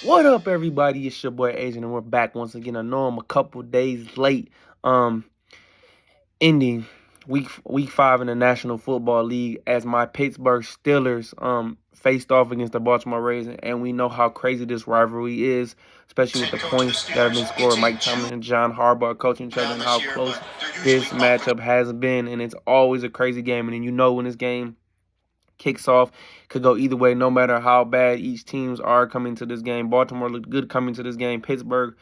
What up, everybody? It's your boy Asian, and we're back once again. I know I'm a couple days late. Ending week 5 in the National Football League as my Pittsburgh Steelers faced off against the Baltimore Ravens, and we know how crazy this rivalry is, especially with the points that have been scored. Mike Tomlin and John Harbaugh coaching each other, and how close this matchup has been, and it's always a crazy game. And then when this game kicks off, could go either way, no matter how bad each teams are coming to this game. Baltimore looked good coming to this game. Pittsburgh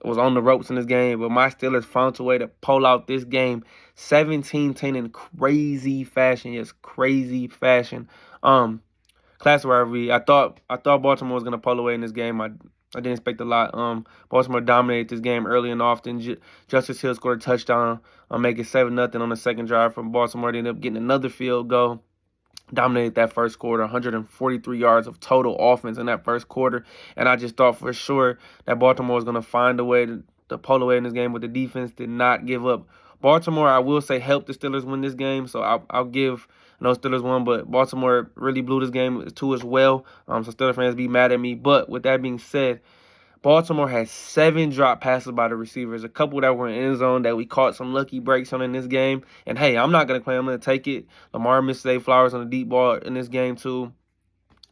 was on the ropes in this game, but my Steelers found a way to pull out this game 17-10 in crazy fashion. Yes, crazy fashion. Class rivalry. I thought Baltimore was gonna pull away in this game. I didn't expect a lot. Baltimore dominated this game early and often. Justice Hill scored a touchdown, make it 7-0 on the second drive from Baltimore. They ended up getting another field goal. Dominated that first quarter, 143 yards of total offense in that first quarter. And I just thought for sure that Baltimore was going to find a way to pull away in this game, but the defense did not give up. Baltimore, I will say, helped the Steelers win this game, so I'll give those Steelers one, but Baltimore really blew this game too as well. So Steelers fans be mad at me. But with that being said, Baltimore had 7 drop passes by the receivers, a couple that were in end zone that we caught some lucky breaks on in this game. And hey, I'm not going to claim I'm going to take it. Lamar missed Zay Flowers on the deep ball in this game too.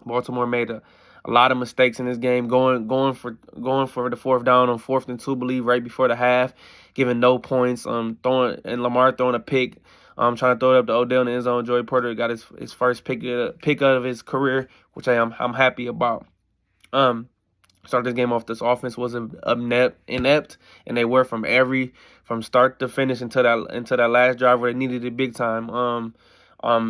Baltimore made a lot of mistakes in this game, going for the fourth down on 4th and 2, believe, right before the half, giving no points. Lamar throwing a pick, trying to throw it up to Odell in the end zone. Joey Porter got his first pick of his career, which I'm happy about. Started this game off. This offense was inept, and they were from start to finish until that last drive where they needed it big time.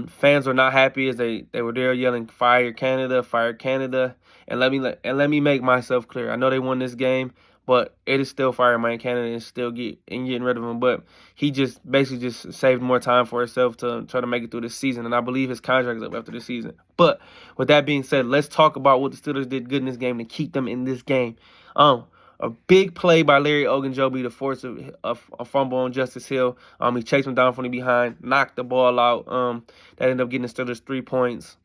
Fans were not happy as they were there yelling "Fire Canada, Fire Canada," and let me make myself clear. I know they won this game, but it is still Fire Mike Canada and still getting rid of him. But he just basically just saved more time for himself to try to make it through this season, and I believe his contract is up after this season. But with that being said, let's talk about what the Steelers did good in this game to keep them in this game. A big play by Larry Ogunjobi to force a fumble on Justice Hill. He chased him down from the behind, knocked the ball out. That ended up getting the Steelers 3 points.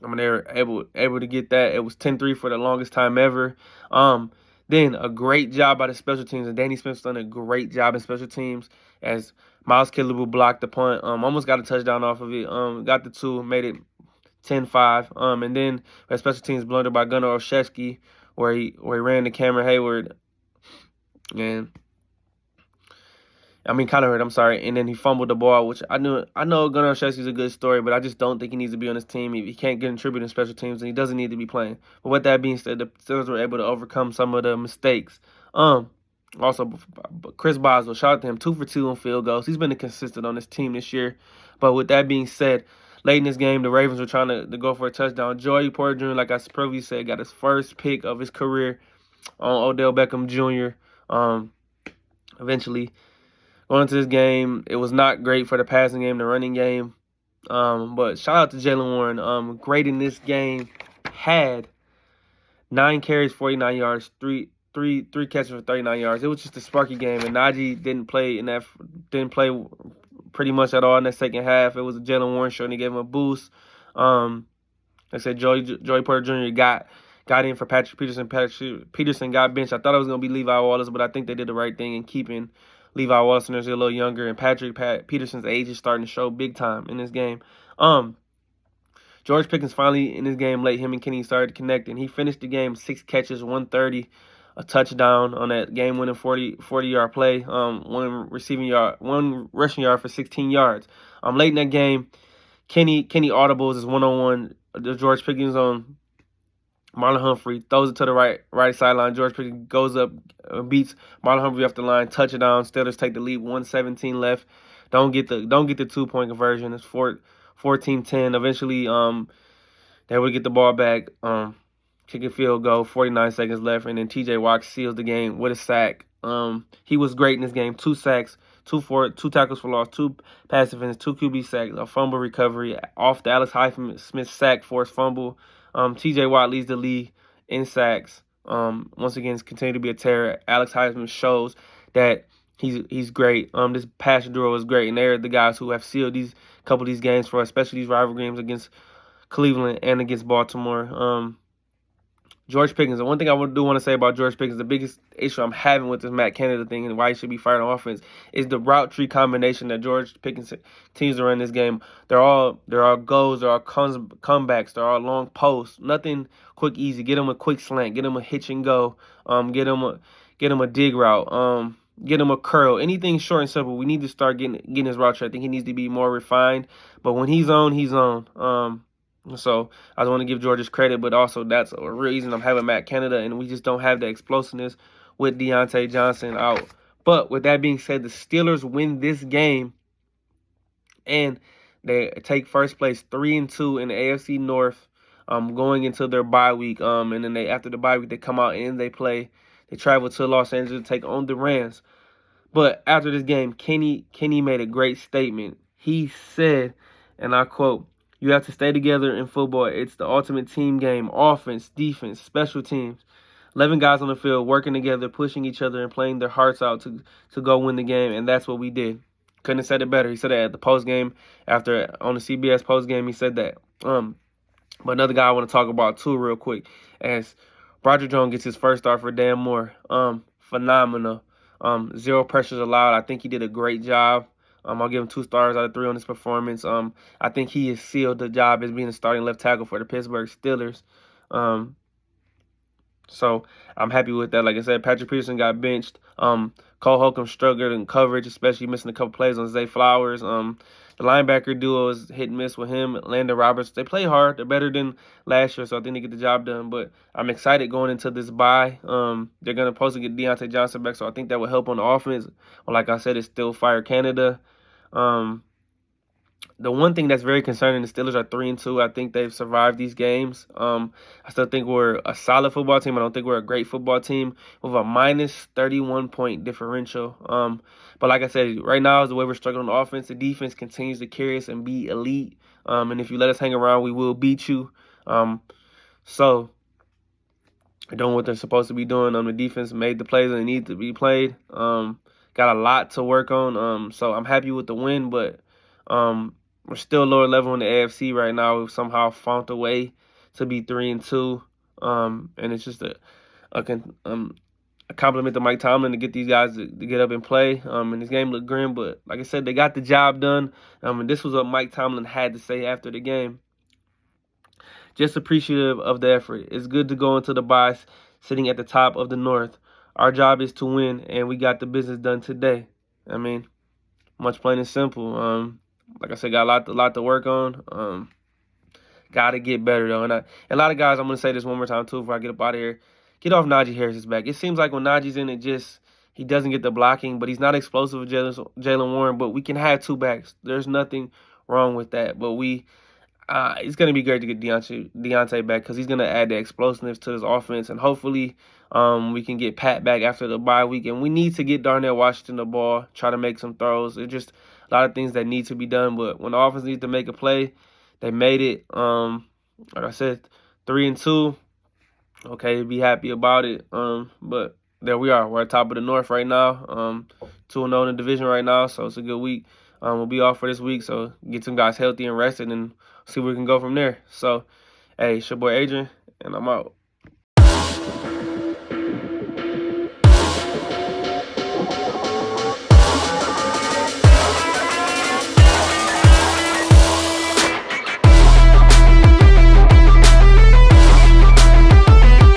They were able to get that. It was 10-3 for the longest time ever. Then a great job by the special teams, and Danny Smith's done a great job in special teams as Miles Killebrew blocked the punt. Almost got a touchdown off of it. Got the 2, made it 10-5. And then a special teams blunder by Gunnar Olszewski where he ran to Cameron Hayward, and kind of hurt. I'm sorry. And then he fumbled the ball, which I know Gunnar Olszewski's a good story, but I just don't think he needs to be on his team. He can't contribute in special teams, and he doesn't need to be playing. But with that being said, the Steelers were able to overcome some of the mistakes. Also, Chris Boswell, shout out to him, 2 for 2 on field goals. He's been consistent on this team this year. But with that being said, late in this game, the Ravens were trying to go for a touchdown. Joey Porter Jr., like I previously said, got his first pick of his career on Odell Beckham Jr. Eventually, going into this game, it was not great for the passing game, the running game. But shout out to Jaylen Warren. Great in this game. Had 9 carries, 49 yards, three catches for 39 yards. It was just a sparky game, and Najee didn't play pretty much at all in that second half. It was a Jaylen Warren show, and he gave him a boost. Like I said, Joey Porter Jr. got in for Patrick Peterson. Patrick Peterson got benched. I thought it was going to be Levi Wallace, but I think they did the right thing in keeping Levi Wallace, and they're a little younger, and Patrick Peterson's age is starting to show big time in this game. George Pickens finally in this game late. Him and Kenny started to connect, and he finished the game 6 catches, 130, a touchdown on that game-winning 40-yard play. One rushing yard for 16 yards. Late in that game, Kenny audibles his one-on-one. George Pickens on Marlon Humphrey, throws it to the right sideline. George Pickens goes up, beats Marlon Humphrey off the line, touchdown. Steelers take the lead, 1:17 left. Don't get the 2-point conversion. It's 14-10. Eventually, they would get the ball back, kick a field goal, 49 seconds left, and then T.J. Watt seals the game with a sack. He was great in this game. 2 sacks, 2 tackles for loss, 2 pass defense, 2 QB sacks, a fumble recovery off the Alex Highsmith sack, forced fumble. T.J. Watt leads the league in sacks. Once again, continue to be a terror. Alex Highsmith shows that he's great. This passing duo is great, and they're the guys who have sealed these couple of these games for us, especially these rival games against Cleveland and against Baltimore. George Pickens. The one thing I do want to say about George Pickens, the biggest issue I'm having with this Matt Canada thing and why he should be fired on offense is the route tree combination that George Pickens teams to run this game. They're all goes, they're all comebacks, they're all long posts. Nothing quick, easy. Get him a quick slant, get him a hitch and go, get him a dig route, get him a curl. Anything short and simple. We need to start getting his route tree. I think he needs to be more refined. But when he's on, he's on. So I just want to give George his credit, but also that's a reason I'm having Matt Canada, and we just don't have the explosiveness with Diontae Johnson out. But with that being said, the Steelers win this game, and they take first place 3-2 in the AFC North, going into their bye week. And then after the bye week, they come out and they travel to Los Angeles to take on the Rams. But after this game, Kenny made a great statement. He said, and I quote, "You have to stay together in football. It's the ultimate team game. Offense, defense, special teams. 11 guys on the field working together, pushing each other, and playing their hearts out to go win the game." And that's what we did. Couldn't have said it better. He said that at the post game, on the CBS post game, he said that. But another guy I want to talk about too, real quick, as Roger Jones gets his first start for Dan Moore. Phenomenal. 0 pressures allowed. I think he did a great job. I'll give him 2 stars out of 3 on his performance. I think he has sealed the job as being a starting left tackle for the Pittsburgh Steelers. So I'm happy with that. Like I said, Patrick Peterson got benched. Cole Holcomb struggled in coverage, especially missing a couple plays on Zay Flowers. The linebacker duo is hit and miss with him, Landon Roberts. They play hard. They're better than last year, so I think they get the job done. But I'm excited going into this bye. They're going to supposed to get Diontae Johnson back, so I think that will help on the offense. Well, like I said, it's still fire Canada. The one thing that's very concerning, the Steelers are 3-2. I think they've survived these games. I still think we're a solid football team. I don't think we're a great football team with a minus 31-point differential. But like I said, right now is the way we're struggling on offense. The defense continues to carry us and be elite. And if you let us hang around, we will beat you. So they're doing what they're supposed to be doing. The defense made the plays that need to be played. Got a lot to work on. So I'm happy with the win, but we're still lower level in the AFC right now. We've somehow found a way to be 3-2. And it's just a compliment to Mike Tomlin to get these guys to get up and play. And this game looked grim, but like I said, they got the job done. And this was what Mike Tomlin had to say after the game. Just appreciative of the effort. It's good to go into the bye sitting at the top of the North. Our job is to win, and we got the business done today. I mean, much plain and simple. Like I said, got a lot to work on. Got to get better, though. And a lot of guys, I'm going to say this one more time, too, before I get up out of here. Get off Najee Harris's back. It seems like when Najee's in it, he doesn't get the blocking, but he's not explosive with Jaylen Warren. But we can have 2 backs. There's nothing wrong with that. But it's going to be great to get Diontae back because he's going to add the explosiveness to his offense. And hopefully we can get Pat back after the bye week. And we need to get Darnell Washington the ball, try to make some throws. It's just a lot of things that need to be done. But when the offense needs to make a play, they made it. Like I said, 3-2. Okay, be happy about it. But there we are. We're at top of the North right now. 2-0 in the division right now, so it's a good week. We'll be off for this week, so get some guys healthy and rested and see where we can go from there. So, hey, it's your boy Adrian, and I'm out.